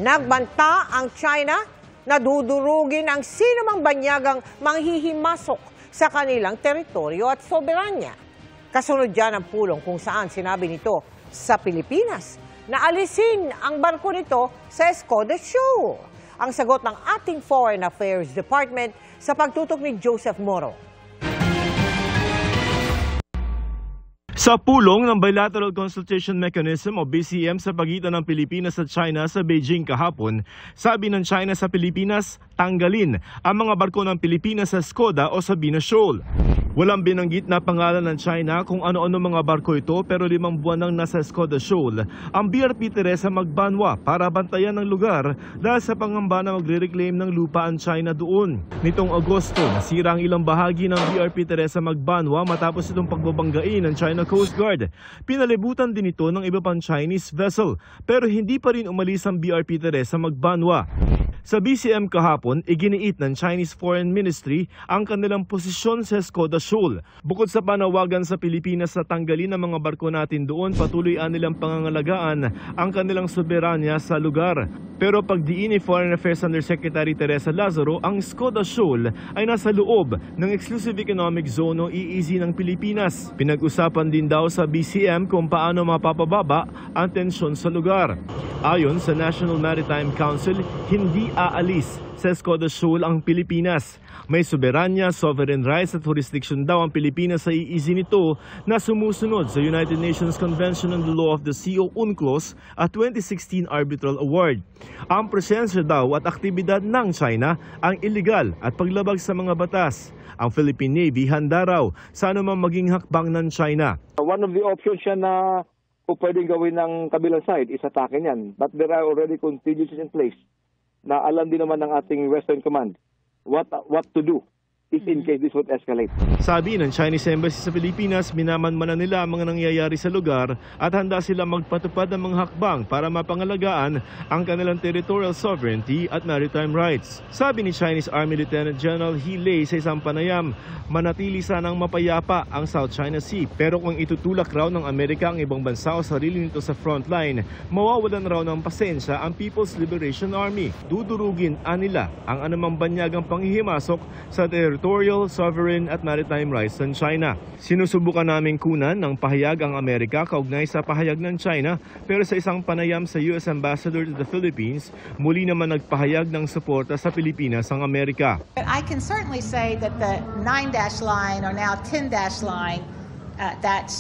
Nagbanta ang China na dudurugin ang sinumang banyagang manghihimasok sa kanilang teritoryo at soberanya. Kasunod dyan ang pulong kung saan sinabi nito sa Pilipinas na alisin ang barko nito sa Escoda Shoal. Ang sagot ng ating Foreign Affairs Department sa pagtutok ni Joseph Moro. Sa pulong ng Bilateral Consultation Mechanism o BCM sa pagitan ng Pilipinas at China sa Beijing kahapon, sabi ng China sa Pilipinas, tanggalin ang mga barko ng Pilipinas sa Escoda o Sabina Shoal. Walang binanggit na pangalan ng China kung ano-ano mga barko ito pero 5 buwan nang nasa Escoda Shoal ang BRP Teresa Magbanwa para bantayan ng lugar dahil sa pangamba na magre-reclaim ng lupa ang China doon. Nitong Agosto, nasira ang ilang bahagi ng BRP Teresa Magbanwa matapos itong pagbabanggain ng China Coast Guard. Pinalibutan din ito ng iba pang Chinese vessel pero hindi pa rin umalis ang BRP Teresa Magbanwa. Sa BCM kahapon, iginiit ng Chinese Foreign Ministry ang kanilang posisyon sa Escoda Shoal. Bukod sa panawagan sa Pilipinas na tanggalin ang mga barko natin doon, patuloy nilang pangangalagaan ang kanilang soberanya sa lugar. Pero pagdiin ni Foreign Affairs Undersecretary Teresa Lazaro, ang Escoda Shoal ay nasa loob ng Exclusive Economic Zone o EEZ ng Pilipinas. Pinag-usapan din daw sa BCM kung paano mapapababa ang tensyon sa lugar. Ayon sa National Maritime Council, hindi aalis sa Escoda Shoal ang Pilipinas. May soberanya, sovereign rights at jurisdiction daw ang Pilipinas sa EEZ nito na sumusunod sa United Nations Convention on the Law of the Sea o UNCLOS at 2016 Arbitral Award. Ang presensya daw at aktibidad ng China ang iligal at paglabag sa mga batas. Ang Philippine Navy handa raw sa anumang maging hakbang ng China. One of the options siya na pwedeng gawin ng kabilang side is atake niyan. But there are already contingencies in place na alam din naman ng ating Western Command what to do if in case this would escalate. Sabi ng Chinese Embassy sa Pilipinas, minamanmanan nila ang mga nangyayari sa lugar at handa sila magpatupad ng mga hakbang para mapangalagaan ang kanilang territorial sovereignty at maritime rights. Sabi ni Chinese Army Lieutenant General He Lei sa isang panayam, manatili sanang mapayapa ang South China Sea pero kung itutulak raw ng Amerika ang ibang bansa o sarili nito sa frontline, mawawalan raw ng pasensya ang People's Liberation Army. Dudurugin nila ang anumang banyagang panghihimasok sa territorial, sovereign at maritime rights ng China. Sinusubukan naming kunan ng pahayag ang Amerika kaugnay sa pahayag ng China pero sa isang panayam sa US Ambassador to the Philippines, muli naman nagpahayag ng suporta sa Pilipinas ang Amerika. I can certainly say that the 9-dash line or now 10-dash line that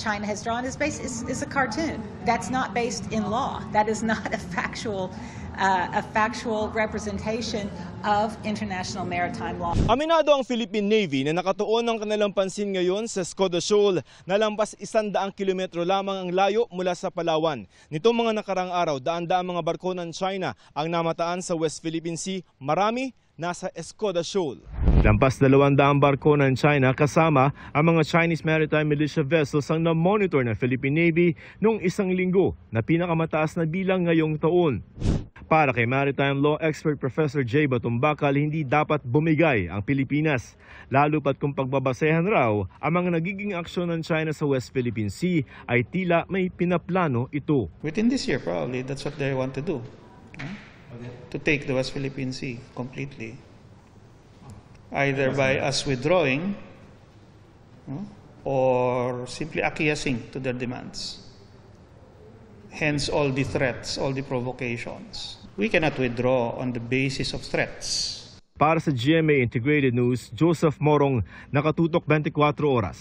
China has drawn is a cartoon. That's not based in law. That is not a factual representation of international maritime law. Aminado ang Philippine Navy na nakatuon ang kanilang pansin ngayon sa Escoda Shoal na lampas 100 kilometro lamang ang layo mula sa Palawan. Nitong mga nakarang araw, daan-daang mga barko ng China ang namataan sa West Philippine Sea, marami nasa Escoda Shoal. Lampas 200 barko ng China kasama ang mga Chinese Maritime Militia vessels ang na-monitor ng Philippine Navy noong 1 linggo na pinakamataas na bilang ngayong taon. Para kay maritime law expert Professor Jay Batumbakal, hindi dapat bumigay ang Pilipinas. Lalo pat kung pagbabasehan raw ang mga nagiging aksyon ng China sa West Philippine Sea ay tila may pinaplano ito. Within this year probably, that's what they want to do. To take the West Philippine Sea completely. Either by us withdrawing or simply acquiescing to their demands. Hence all the threats, all the provocations. We cannot withdraw on the basis of threats. Para sa GMA Integrated News, Joseph Morong, nakatutok 24 oras.